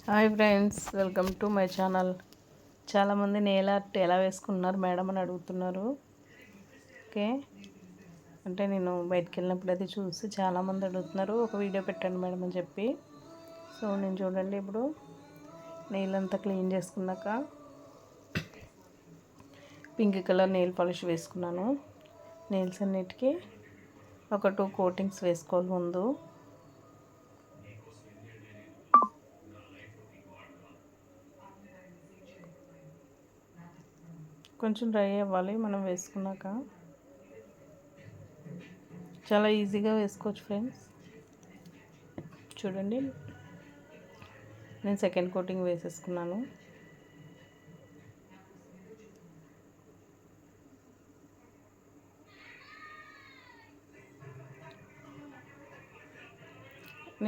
Hi friends, welcome to my channel. చాలామంది nail art ఎలా వేసుకున్నారు మేడం అని అడుగుతున్నారు. ఓకే, అంటే నేను బయటికి వెళ్ళినప్పుడు అది చూసి చాలామంది అడుగుతున్నారు, ఒక వీడియో పెట్టండి మేడం అని చెప్పి. సో నేను చూడండి, ఇప్పుడు నెయిల్ అంతా క్లీన్ చేసుకున్నాక పింక్ కలర్ నెయిల్ పాలిష్ వేసుకున్నాను. నెయిల్స్ అన్నిటికీ ఒక 2 కోటింగ్స్ వేసుకోవాలి ముందు. కొంచెం డ్రై అవ్వాలి మనం వేసుకున్నాక. చాలా ఈజీగా వేసుకోవచ్చు ఫ్రెండ్స్. చూడండి, నేను సెకండ్ కోటింగ్ వేసేసుకున్నాను.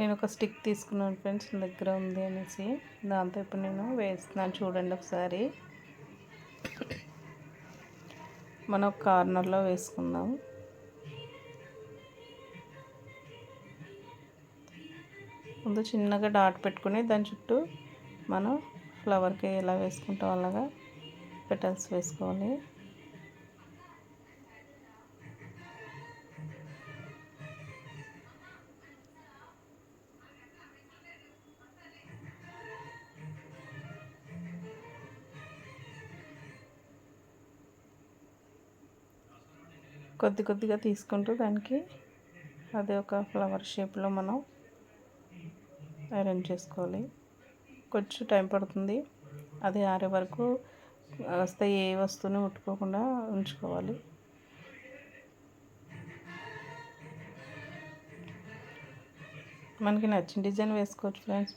నేను ఒక స్టిక్ తీసుకున్నాను ఫ్రెండ్స్, నా దగ్గర ఉంది అనేసి. దాంతో ఇప్పుడు నేను వేస్తున్నాను. చూడండి ఒకసారి. మనం కార్నర్లో వేసుకుందాం. ముందు చిన్నగా డాట్ పెట్టుకుని దాని చుట్టూ మనం ఫ్లవర్కి ఎలా వేసుకుంటాం అలాగా పెటల్స్ వేసుకోవాలి. కొద్ది కొద్దిగా తీసుకుంటూ దానికి అదే ఒక ఫ్లవర్ షేప్లో మనం అరేంజ్ చేసుకోవాలి. కొంచెం టైం పడుతుంది, అది ఆరే వరకు వస్తే ఏ వస్తువుని ముట్టుకోకుండా ఉంచుకోవాలి. మనకి నచ్చిన డిజైన్ వేసుకోవచ్చు ఫ్రెండ్స్.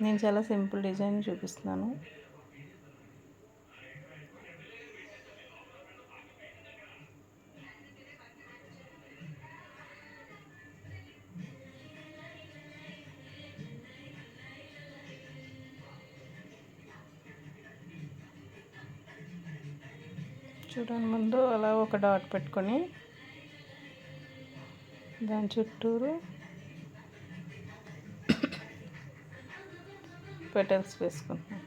నేను చాలా సింపుల్ డిజైన్ చూపిస్తున్నాను. చూడండి, ముందు అలా ఒక డాట్ పెట్టుకొని దాని చుట్టూరు పెటల్స్ వేసుకుంటున్నాం.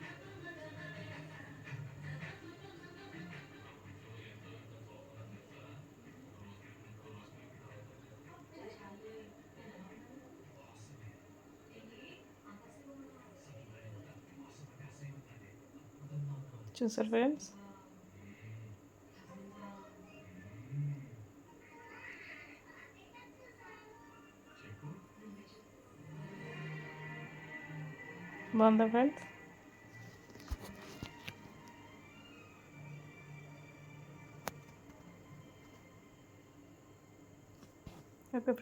చూసారు ఫ్రెండ్స్, బాగుందా ఫ్రెండ్స్? ఓకే.